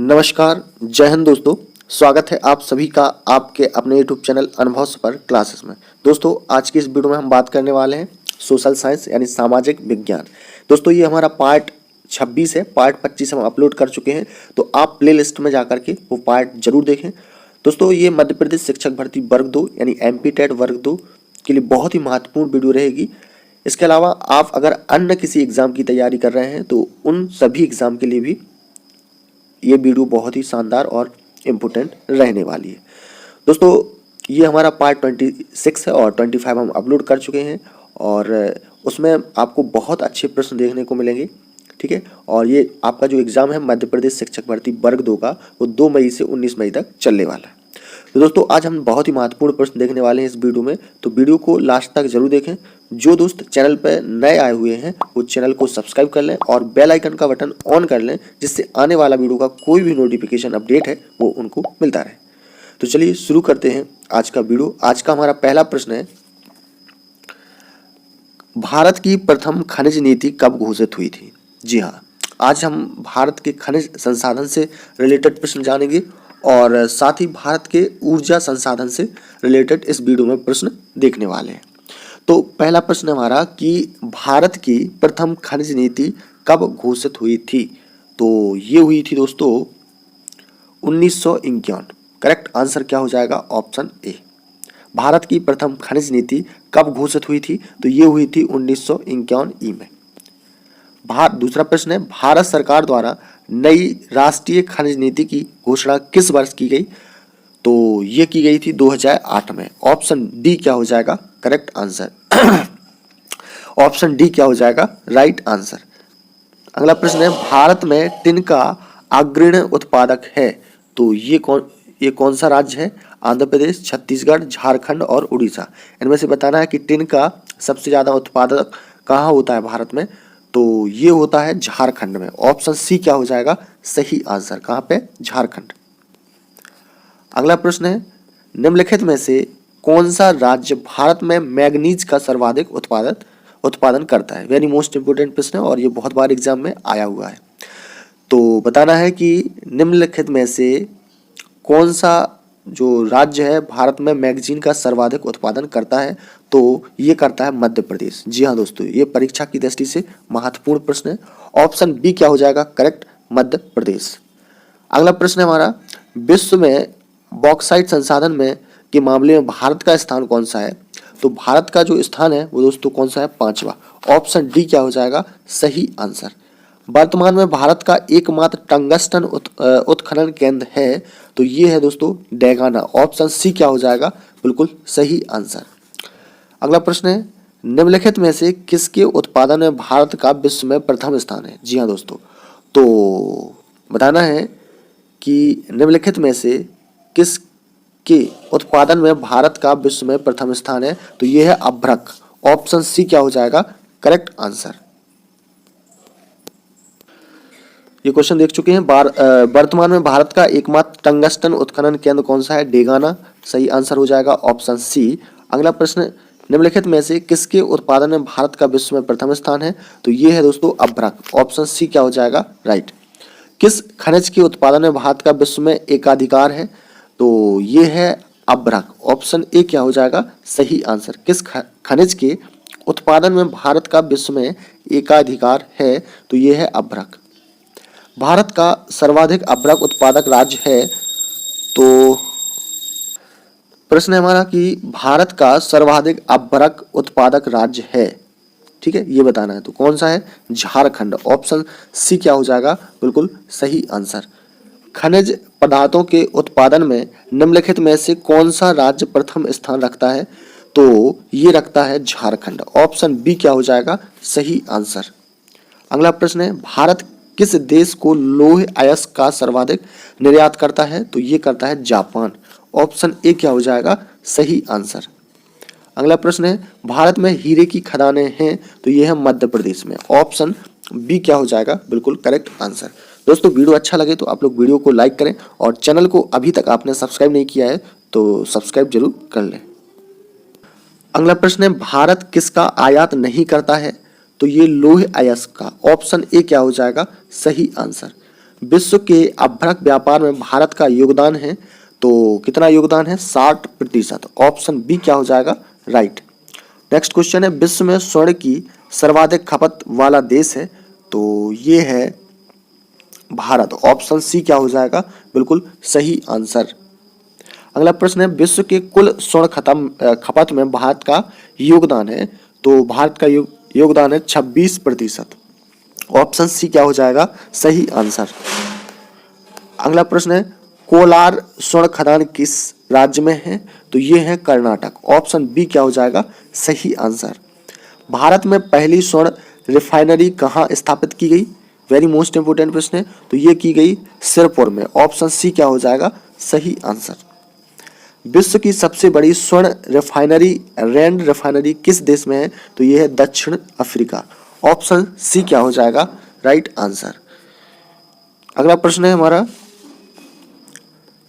नमस्कार, जय हिंद दोस्तों। स्वागत है आप सभी का आपके अपने यूट्यूब चैनल अनुभव सफर क्लासेस में। दोस्तों आज की इस वीडियो में हम बात करने वाले हैं सोशल साइंस यानी सामाजिक विज्ञान। दोस्तों ये हमारा पार्ट 26 है, पार्ट 25 हम अपलोड कर चुके हैं, तो आप प्ले लिस्ट में जाकर के वो पार्ट जरूर देखें। दोस्तों ये मध्य प्रदेश शिक्षक भर्ती वर्ग 2 यानी एमपी टेट वर्ग 2 के लिए बहुत ही महत्वपूर्ण वीडियो रहेगी। इसके अलावा आप अगर अन्य किसी एग्जाम की तैयारी कर रहे हैं तो उन सभी एग्जाम के लिए भी ये वीडियो बहुत ही शानदार और इम्पोर्टेंट रहने वाली है। दोस्तों ये हमारा पार्ट 26 है और 25 हम अपलोड कर चुके हैं और उसमें आपको बहुत अच्छे प्रश्न देखने को मिलेंगे, ठीक है। और ये आपका जो एग्ज़ाम है मध्य प्रदेश शिक्षक भर्ती वर्ग 2 का, वो 2 मई से 19 मई तक चलने वाला है। तो दोस्तों आज हम बहुत ही महत्वपूर्ण प्रश्न देखने वाले हैं इस वीडियो में, तो वीडियो को लास्ट तक जरूर देखें। जो दोस्त चैनल पर नए आए हुए हैं वो चैनल को सब्सक्राइब कर लें और बेल आइकन का बटन ऑन कर लें, जिससे आने वाला वीडियो का कोई भी नोटिफिकेशन अपडेट है वो उनको मिलता रहे। तो चलिए शुरू करते हैं आज का वीडियो। आज का हमारा पहला प्रश्न है, भारत की प्रथम खनिज नीति कब घोषित हुई थी? जी हाँ, आज हम भारत के खनिज संसाधन से रिलेटेड प्रश्न जानेंगे और साथ ही भारत के ऊर्जा संसाधन से रिलेटेड इस वीडियो में प्रश्न देखने वाले हैं। तो पहला प्रश्न हमारा कि भारत की प्रथम खनिज नीति कब घोषित हुई थी? तो ये हुई थी दोस्तों 1951। करेक्ट आंसर क्या हो जाएगा? Option A. भारत की प्रथम खनिज नीति कब घोषित हुई थी? तो ये हुई थी 1951 ई में। दूसरा प्रश्न है, भारत सरकार द्वारा नई राष्ट्रीय खनिज नीति की घोषणा किस वर्ष की गई? तो ये की गई थी 2008 में। ऑप्शन डी क्या हो जाएगा करेक्ट आंसर? ऑप्शन डी क्या हो जाएगा राइट आंसर। अगला प्रश्न है, भारत में टिन का अग्रणी उत्पादक है, तो ये कौन सा राज्य है? आंध्र प्रदेश, छत्तीसगढ़, झारखंड और उड़ीसा। इनमें से बताना है कि टिन का सबसे ज्यादा उत्पादक कहाँ होता है भारत में? तो ये होता है झारखंड में। ऑप्शन सी क्या हो जाएगा सही आंसर? कहाँ पे? झारखंड। अगला प्रश्न है, निम्नलिखित में से कौन सा राज्य भारत में मैग्नीज का सर्वाधिक उत्पादन करता है? वेरी मोस्ट इंपोर्टेंट प्रश्न है और ये बहुत बार एग्जाम में आया हुआ है। तो बताना है कि निम्नलिखित में से कौन सा जो राज्य है भारत में मैग्नीज का सर्वाधिक उत्पादन करता है? तो ये करता है मध्य प्रदेश। जी हाँ दोस्तों, ये परीक्षा की दृष्टि से महत्वपूर्ण प्रश्न है। ऑप्शन बी क्या हो जाएगा करेक्ट? मध्य प्रदेश। अगला प्रश्न है हमारा, विश्व में बॉक्साइट संसाधन में के मामले में भारत का स्थान कौन सा है? तो भारत का जो स्थान है वो दोस्तों कौन सा है? 5वां। ऑप्शन डी क्या हो जाएगा सही आंसर। वर्तमान में भारत का एकमात्र टंगस्टन उत्खनन केंद्र है, तो ये है दोस्तों डेगाना। ऑप्शन सी क्या हो जाएगा बिल्कुल सही आंसर। अगला प्रश्न है, निम्नलिखित में से किसके उत्पादन में भारत का विश्व में प्रथम स्थान है? जी हाँ दोस्तों, तो बताना है कि निम्नलिखित में से किसके उत्पादन में भारत का विश्व में प्रथम स्थान है? तो यह है अभ्रक। ऑप्शन सी क्या हो जाएगा करेक्ट आंसर। ये क्वेश्चन देख चुके हैं। वर्तमान में भारत का एकमात्र टंगस्टन उत्खनन केंद्र कौन सा है? डेगाना। सही आंसर हो जाएगा ऑप्शन सी। अगला प्रश्न, निम्नलिखित में से किसके उत्पादन में भारत का विश्व में प्रथम स्थान है? तो ये है दोस्तों अभ्रक। ऑप्शन सी क्या हो जाएगा राइट। किस खनिज के उत्पादन में भारत का विश्व में एकाधिकार है? तो ये है अभ्रक। ऑप्शन ए क्या हो जाएगा सही आंसर। किस खनिज के उत्पादन में भारत का विश्व में एकाधिकार है? तो ये है अभ्रक। भारत का सर्वाधिक अभ्रक उत्पादक राज्य है, तो प्रश्न है हमारा कि भारत का सर्वाधिक अभ्रक उत्पादक राज्य है, ठीक है, ये बताना है। तो कौन सा है? झारखंड। ऑप्शन सी क्या हो जाएगा बिल्कुल सही आंसर। खनिज पदार्थों के उत्पादन में निम्नलिखित में से कौन सा राज्य प्रथम स्थान रखता है? तो ये रखता है झारखंड। ऑप्शन बी क्या हो जाएगा सही आंसर। अगला प्रश्न है, भारत किस देश को लौह अयस्क का सर्वाधिक निर्यात करता है? तो ये करता है जापान। ऑप्शन ए क्या हो जाएगा सही आंसर। अगला प्रश्न है, भारत में हीरे की खदानें हैं, तो ये है मध्य प्रदेश में। ऑप्शन बी क्या हो जाएगा बिल्कुल करेक्ट आंसर। दोस्तों वीडियो अच्छा लगे तो आप लोग वीडियो को लाइक करें और चैनल को अभी तक आपने सब्सक्राइब नहीं किया है तो सब्सक्राइब जरूर कर लें। अगला प्रश्न है, भारत किसका आयात नहीं करता है? तो ये लौह अयस्क का। ऑप्शन ए क्या हो जाएगा सही आंसर। विश्व के अभ्रक व्यापार में भारत का योगदान है, तो कितना योगदान है? 60%। ऑप्शन बी क्या हो जाएगा? राइट। नेक्स्ट क्वेश्चन है, विश्व में स्वर्ण की सर्वाधिक खपत वाला देश है, तो ये है भारत। ऑप्शन सी क्या हो जाएगा? बिल्कुल सही आंसर। अगला प्रश्न है, विश्व के कुल स्वर्ण खपत में भारत का योगदान है, तो भारत का योगदान है 26%। ऑप्शन सी क्या हो जाएगा? सही आंसर। अगला प्रश्न है, कोलार स्वर्ण खदान किस राज्य में है, तो ये है कर्नाटक। ऑप्शन बी क्या हो जाएगा? सही आंसर। भारत में पहली स्वर्ण रिफाइनरी कहाँ स्थापित की गई? वेरी मोस्ट इंपोर्टेंट प्रश्न है, तो ये की गई सिरपुर में। ऑप्शन सी क्या हो जाएगा? सही आंसर। विश्व की सबसे बड़ी स्वर्ण रिफाइनरी रैंड रिफाइनरी किस देश में है, तो ये है दक्षिण अफ्रीका। ऑप्शन सी क्या हो जाएगा? Right answer. अगला प्रश्न है हमारा,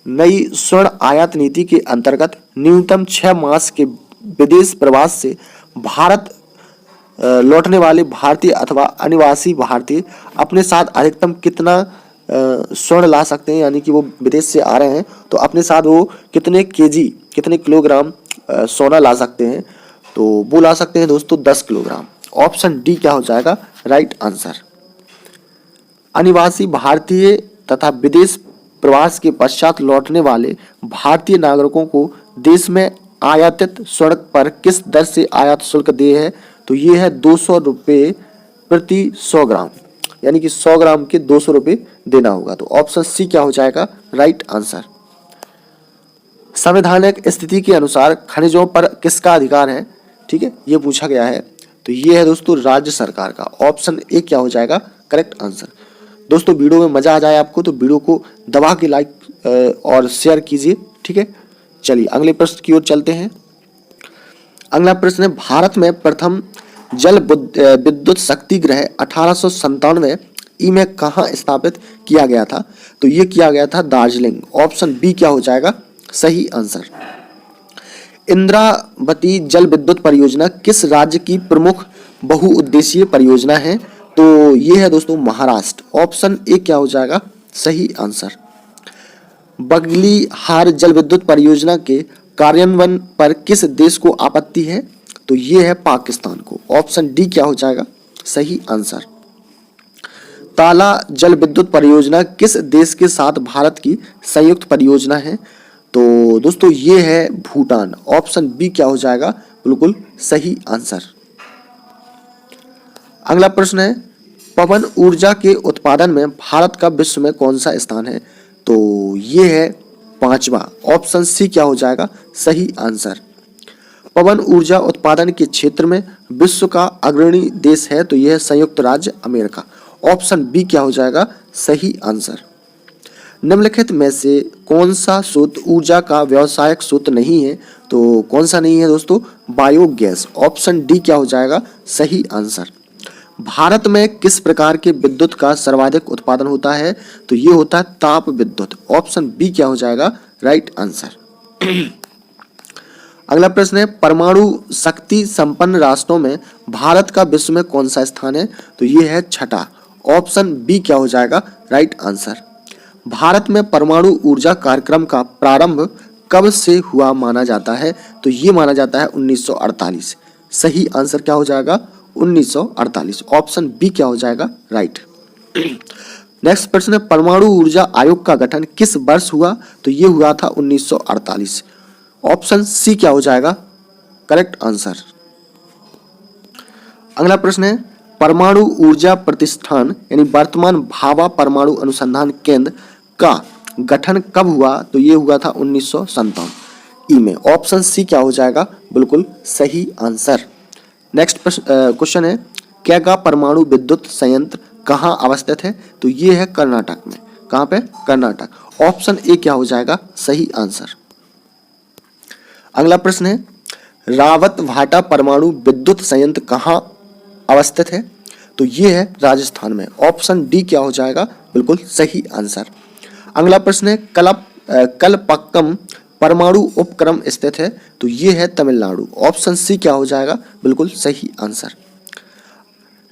नई स्वर्ण आयात नीति के अंतर्गत न्यूनतम 6 मास के विदेश प्रवास से भारत लौटने वाले भारतीय अथवा अनिवासी भारतीय अपने साथ अधिकतम कितना स्वर्ण ला सकते हैं, यानी कि वो विदेश से आ रहे हैं तो अपने साथ वो कितने केजी कितने किलोग्राम सोना ला सकते हैं, तो वो ला सकते हैं दोस्तों 10 किलोग्राम। ऑप्शन डी क्या हो जाएगा? Right answer. अनिवासी भारतीय तथा विदेश प्रवास के पश्चात लौटने वाले भारतीय नागरिकों को देश में आयातित स्वर्ण पर किस दर से आयात शुल्क दे है, तो ये है 200 रुपये प्रति 100 ग्राम, यानी कि 100 ग्राम के 200 रुपये देना होगा। तो ऑप्शन सी क्या हो जाएगा? Right answer. संवैधानिक स्थिति के अनुसार खनिजों पर किसका अधिकार है, ठीक है, ये पूछा गया है, तो ये है दोस्तों राज्य सरकार का। ऑप्शन ए क्या हो जाएगा? Correct answer. दोस्तों वीडियो में मजा आ जाए आपको तो वीडियो को दबा के लाइक और शेयर कीजिए, ठीक है। चलिए अगले प्रश्न की ओर चलते हैं। अगला प्रश्न है, भारत में प्रथम जल विद्युत शक्ति गृह 1897 में कहाँ स्थापित किया गया था, तो ये किया गया था दार्जिलिंग। ऑप्शन बी क्या हो जाएगा? सही आंसर। इंद्रावती जल विद्युत परियोजना किस राज्य की प्रमुख बहुउद्देशीय परियोजना है, तो ये है दोस्तों महाराष्ट्र। ऑप्शन ए क्या हो जाएगा? सही आंसर। बगलीहार जल विद्युत परियोजना के कार्यान्वयन पर किस देश को आपत्ति है, तो ये है पाकिस्तान को। ऑप्शन डी क्या हो जाएगा? सही आंसर। ताला जल विद्युत परियोजना किस देश के साथ भारत की संयुक्त परियोजना है, तो दोस्तों ये है भूटान। ऑप्शन बी क्या हो जाएगा? बिल्कुल सही आंसर। अगला प्रश्न है, पवन ऊर्जा के उत्पादन में भारत का विश्व में कौन सा स्थान है, तो ये है 5वां। ऑप्शन सी क्या हो जाएगा? सही आंसर। पवन ऊर्जा उत्पादन के क्षेत्र में विश्व का अग्रणी देश है, तो यह है संयुक्त राज्य अमेरिका। ऑप्शन बी क्या हो जाएगा? सही आंसर। निम्नलिखित में से कौन सा स्रोत ऊर्जा का व्यावसायिक स्रोत नहीं है, तो कौन सा नहीं है दोस्तों? बायोगैस। ऑप्शन डी क्या हो जाएगा? सही आंसर। भारत में किस प्रकार के विद्युत का सर्वाधिक उत्पादन होता है, तो ये होता है ताप विद्युत। ऑप्शन बी क्या हो जाएगा? Right answer. अगला प्रश्न है, परमाणु शक्ति संपन्न राष्ट्रों में भारत का विश्व में कौन सा स्थान है, तो ये है 6ठा। ऑप्शन बी क्या हो जाएगा? Right answer. भारत में परमाणु ऊर्जा कार्यक्रम का प्रारंभ कब से हुआ माना जाता है, तो ये माना जाता है 1948। सही आंसर क्या हो जाएगा? 1948। ऑप्शन बी क्या हो जाएगा? राइट। नेक्स्ट प्रश्न है, परमाणु ऊर्जा आयोग का गठन किस वर्ष हुआ, तो ये हुआ था 1948। ऑप्शन सी क्या हो जाएगा? Correct answer. अगला प्रश्न है, परमाणु ऊर्जा प्रतिष्ठान यानी वर्तमान भाभा परमाणु अनुसंधान केंद्र का गठन कब हुआ, तो ये हुआ था 1957 में। ऑप्शन सी क्या हो जाएगा? बिल्कुल सही आंसर। नेक्स्ट क्वेश्चन है, कैगा परमाणु विद्युत संयंत्र कहाँ अवस्थित है, तो ये है कर्नाटक में। कहाँ पे? कर्नाटक। ऑप्शन ए क्या हो जाएगा? सही आंसर। अगला प्रश्न है, रावतभाटा परमाणु विद्युत संयंत्र कहाँ अवस्थित है, तो ये है राजस्थान में। ऑप्शन डी क्या हो जाएगा? बिल्कुल सही आंसर। अगला प्रश्न है, कलपक्कम परमाणु उपक्रम स्थित है, तो ये है तमिलनाडु। ऑप्शन सी क्या हो जाएगा? बिल्कुल सही आंसर।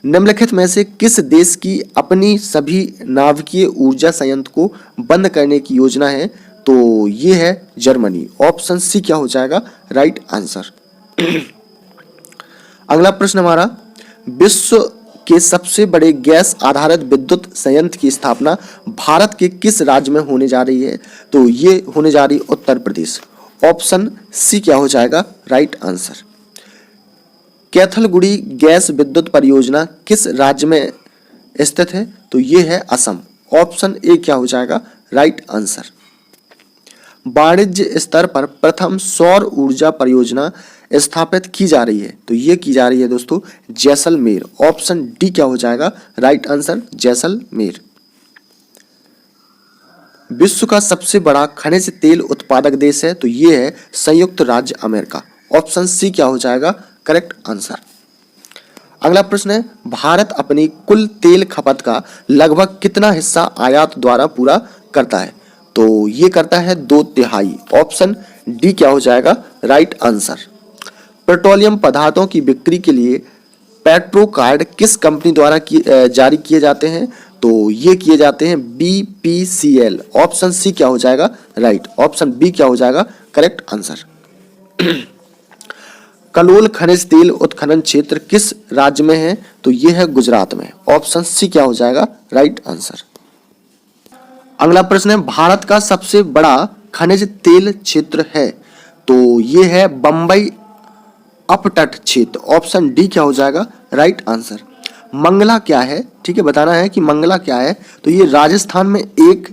निम्नलिखित में से किस देश की अपनी सभी नाभिकीय ऊर्जा संयंत्र को बंद करने की योजना है? तो ये है जर्मनी। ऑप्शन सी क्या हो जाएगा राइट आंसर। अगला प्रश्न हमारा, विश्व के सबसे बड़े गैस आधारित विद्युत संयंत्र की स्थापना भारत के किस राज्य में होने जा रही है? तो ये होने जा रही है उत्तर प्रदेश। ऑप्शन सी क्या हो जाएगा राइट आंसर। कैथलगुड़ी गैस विद्युत परियोजना किस राज्य में स्थित है? तो ये है असम। ऑप्शन ए क्या हो जाएगा राइट आंसर। वाणिज्य स्तर पर प्रथम सौर ऊर्जा परियोजना स्थापित की जा रही है, तो ये की जा रही है दोस्तों जैसलमेर। ऑप्शन डी क्या हो जाएगा राइट आंसर जैसलमेर। विश्व का सबसे बड़ा खनिज तेल उत्पादक देश है, तो ये है संयुक्त राज्य अमेरिका। ऑप्शन सी क्या हो जाएगा करेक्ट आंसर। अगला प्रश्न है, भारत अपनी कुल तेल खपत का लगभग कितना हिस्सा आयात द्वारा पूरा करता है? तो ये करता है 2/3। ऑप्शन डी क्या हो जाएगा राइट आंसर। पेट्रोलियम पदार्थों की बिक्री के लिए पेट्रो कार्ड किस कंपनी द्वारा जारी किए जाते हैं? तो ये किए जाते हैं BPCL। ऑप्शन सी क्या हो जाएगा राइट। ऑप्शन बी क्या हो जाएगा करेक्ट आंसर। कलोल खनिज तेल उत्खनन क्षेत्र किस राज्य में है? तो ये है गुजरात में। ऑप्शन सी क्या हो जाएगा राइट आंसर। अगला प्रश्न है, भारत का सबसे बड़ा खनिज तेल क्षेत्र है, तो ये है बंबई अपतट क्षेत्र। ऑप्शन डी क्या हो जाएगा राइट आंसर। मंगला क्या है? ठीक है, बताना है कि मंगला क्या है। तो ये राजस्थान में एक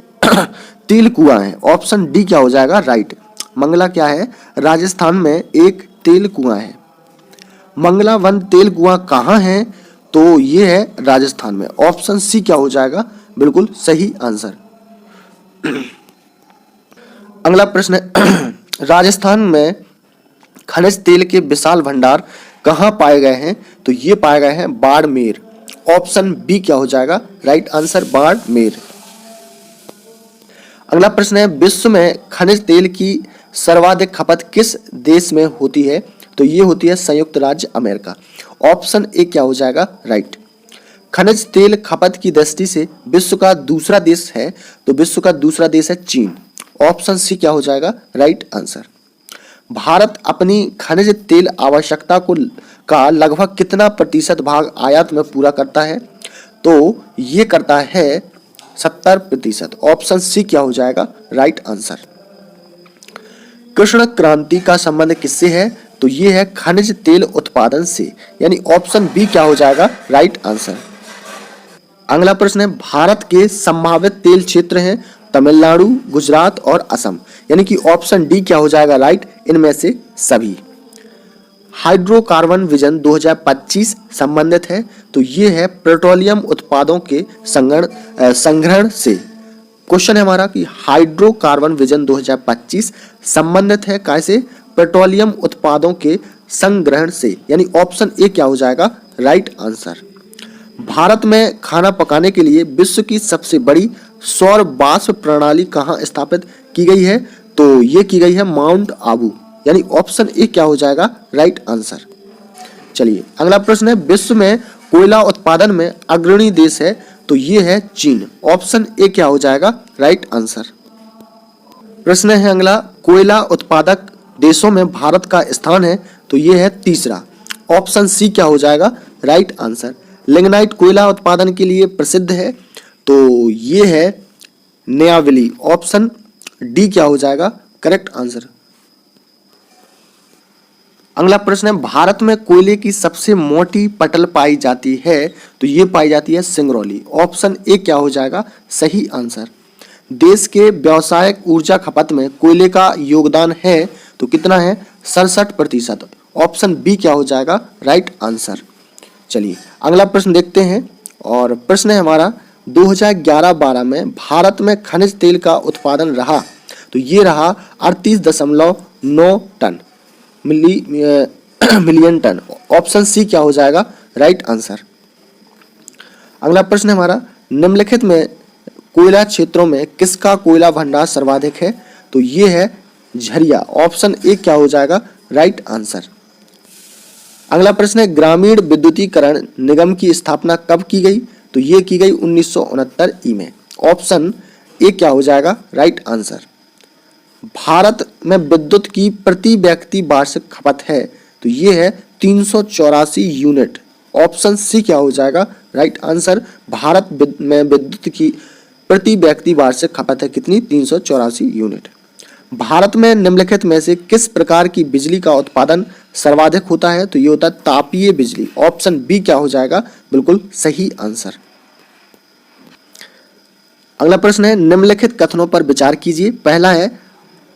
तेल कुआं है। ऑप्शन डी क्या हो जाएगा राइट। मंगला क्या है? राजस्थान में एक तेल कुआं है। मंगला वन तेल कुआं कहाँ है? तो ये है राजस्थान में। ऑप्शन सी क्या हो जाएगा बिल्कुल सही आंसर। अगला प्रश्न है, राजस्थान में खनिज तेल के विशाल भंडार कहाँ पाए गए हैं? तो ये पाए गए हैं बाड़मेर। ऑप्शन बी क्या हो जाएगा राइट आंसर बाड़मेर। अगला प्रश्न है, विश्व में खनिज तेल की सर्वाधिक खपत किस देश में होती है? तो ये होती है संयुक्त राज्य अमेरिका। ऑप्शन ए क्या हो जाएगा राइट। खनिज तेल खपत की दृष्टि से विश्व का दूसरा देश है, तो विश्व का दूसरा देश है चीन। ऑप्शन सी क्या हो जाएगा राइट आंसर। भारत अपनी खनिज तेल आवश्यकता का लगभग कितना प्रतिशत भाग आयात में पूरा करता है? तो ये करता है 70%। ऑप्शन सी क्या हो जाएगा राइट आंसर। कृष्ण क्रांति का संबंध किससे है? तो ये है खनिज तेल उत्पादन से, यानी ऑप्शन बी क्या हो जाएगा राइट आंसर। अगला प्रश्न है, भारत के संभावित तेल क्षेत्र हैं तमिलनाडु, गुजरात और असम, यानी कि ऑप्शन डी क्या हो जाएगा राइट इनमें से सभी। हाइड्रोकार्बन विजन 2025 संबंधित है, तो ये है पेट्रोलियम उत्पादों के संग्रहण से। क्वेश्चन है हमारा कि हाइड्रोकार्बन विजन 2025 संबंधित है कैसे? पेट्रोलियम उत्पादों के संग्रहण से, यानी ऑप्शन ए क्या हो जाएगा राइट आंसर। भारत में खाना पकाने के लिए विश्व की सबसे बड़ी सौर वाष्प प्रणाली कहाँ स्थापित की गई है? तो ये की गई है माउंट आबू, यानी ऑप्शन ए क्या हो जाएगा राइट आंसर। चलिए अगला प्रश्न है, विश्व में कोयला उत्पादन में अग्रणी देश है, तो ये है चीन। ऑप्शन ए क्या हो जाएगा राइट आंसर। प्रश्न है अगला, कोयला उत्पादक देशों में भारत का स्थान है, तो ये है तीसरा। ऑप्शन सी क्या हो जाएगा राइट आंसर। लिग्नाइट कोयला उत्पादन के लिए प्रसिद्ध है, तो ये है नयावली। ऑप्शन डी क्या हो जाएगा करेक्ट आंसर। अगला प्रश्न है, भारत में कोयले की सबसे मोटी पटल पाई जाती है, तो ये पाई जाती है सिंगरौली। ऑप्शन ए क्या हो जाएगा सही आंसर। देश के व्यावसायिक ऊर्जा खपत में कोयले का योगदान है, तो कितना है 67%। ऑप्शन बी क्या हो जाएगा राइट आंसर। चलिए अगला प्रश्न देखते हैं, और प्रश्न है हमारा 2011-12 में भारत में खनिज तेल का उत्पादन रहा, तो ये रहा 38.9 ton million ton. Option C क्या हो जाएगा राइट आंसर। अगला प्रश्न है हमारा, निम्नलिखित में कोयला क्षेत्रों में किसका कोयला भंडार सर्वाधिक है? तो ये है झरिया। ऑप्शन ए क्या हो जाएगा राइट आंसर। अगला प्रश्न है ग्रामीण विद्युतीकरण निगम की स्थापना कब की गई? तो ये की गई 1969 ई में। ऑप्शन ए क्या हो जाएगा राइट आंसर। भारत में विद्युत की प्रति व्यक्ति वार्षिक खपत है तो ये है 384 यूनिट। ऑप्शन सी क्या हो जाएगा राइट आंसर। भारत में विद्युत की प्रति व्यक्ति वार्षिक खपत है कितनी? 384 यूनिट। भारत में निम्नलिखित में से किस प्रकार की बिजली का उत्पादन सर्वाधिक होता है? तो ये होता है तापीय बिजली। ऑप्शन बी क्या हो जाएगा बिल्कुल सही आंसर। अगला प्रश्न है निम्नलिखित कथनों पर विचार कीजिए। पहला है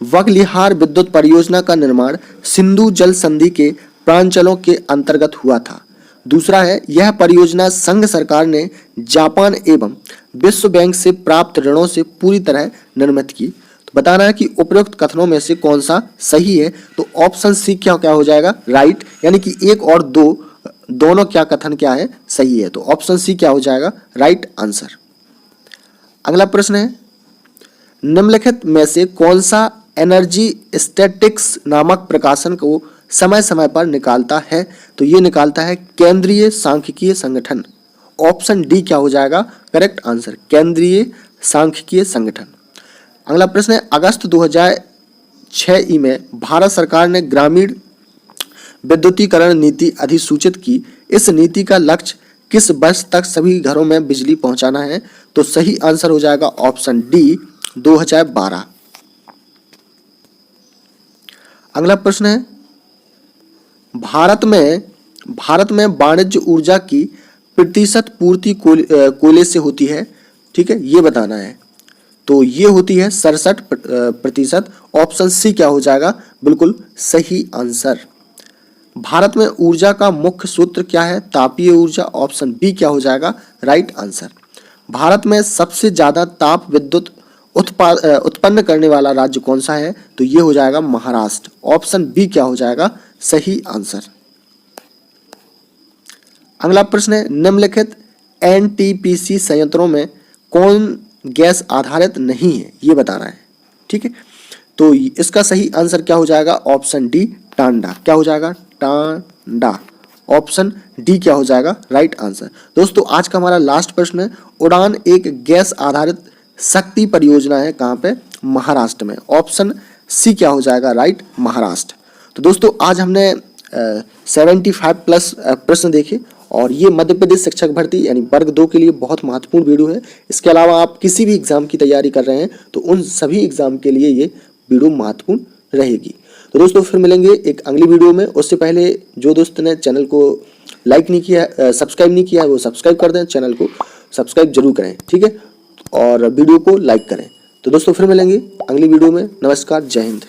वगलिहार विद्युत परियोजना का निर्माण सिंधु जल संधि के प्रांचलों के अंतर्गत हुआ था। दूसरा है यह परियोजना संघ सरकार ने जापान एवं विश्व बैंक से प्राप्त ऋणों से पूरी तरह निर्मित की। तो बताना है कि उपरोक्त कथनों में से कौन सा सही है। तो ऑप्शन सी क्या क्या हो जाएगा राइट, यानी कि एक और दो दोनों क्या कथन क्या है सही है। तो ऑप्शन सी क्या हो जाएगा राइट आंसर। अगला प्रश्न है निम्नलिखित में से कौन सा एनर्जी स्टैटिक्स नामक प्रकाशन को समय समय पर निकालता है? तो ये निकालता है केंद्रीय सांख्यिकीय संगठन। ऑप्शन डी क्या हो जाएगा करेक्ट आंसर केंद्रीय सांख्यिकीय संगठन। अगला प्रश्न है अगस्त 2006 ई में भारत सरकार ने ग्रामीण विद्युतीकरण नीति अधिसूचित की। इस नीति का लक्ष्य किस वर्ष तक सभी घरों में बिजली पहुंचाना है? तो सही आंसर हो जाएगा ऑप्शन डी 2012। अगला प्रश्न है भारत में वाणिज्य ऊर्जा की प्रतिशत पूर्ति कोयले से होती है, ठीक है, ये बताना है। तो ये होती है 67%। ऑप्शन सी क्या हो जाएगा बिल्कुल सही आंसर। भारत में ऊर्जा का मुख्य स्रोत क्या है? तापीय ऊर्जा। ऑप्शन बी क्या हो जाएगा राइट आंसर। भारत में सबसे ज्यादा ताप विद्युत उत्पन्न करने वाला राज्य कौन सा है? तो ये हो जाएगा महाराष्ट्र। ऑप्शन बी क्या हो जाएगा सही आंसर। अगला प्रश्न है निम्नलिखित एनटीपीसी संयंत्रों में कौन गैस आधारित नहीं है? ये बताना है, ठीक है। तो इसका सही आंसर क्या हो जाएगा ऑप्शन डी टांडा। क्या हो जाएगा टांडा। ऑप्शन डी क्या हो जाएगा राइट आंसर। दोस्तों आज का हमारा लास्ट प्रश्न है उड़ान एक गैस आधारित शक्ति परियोजना है कहाँ पे? महाराष्ट्र में। ऑप्शन सी क्या हो जाएगा राइट महाराष्ट्र। तो दोस्तों आज हमने 75+ प्रश्न देखे और ये मध्य प्रदेश शिक्षक भर्ती यानी वर्ग 2 के लिए बहुत महत्वपूर्ण वीडियो है। इसके अलावा आप किसी भी एग्जाम की तैयारी कर रहे हैं तो उन सभी एग्जाम के लिए ये वीडियो महत्वपूर्ण रहेगी। तो दोस्तों फिर मिलेंगे एक अगली वीडियो में। उससे पहले जो दोस्त ने चैनल को लाइक नहीं किया, सब्सक्राइब नहीं किया है वो सब्सक्राइब कर दें, चैनल को सब्सक्राइब जरूर करें, ठीक है, और वीडियो को लाइक करें। तो दोस्तों फिर मिलेंगे अगली वीडियो में। नमस्कार, जय हिंद।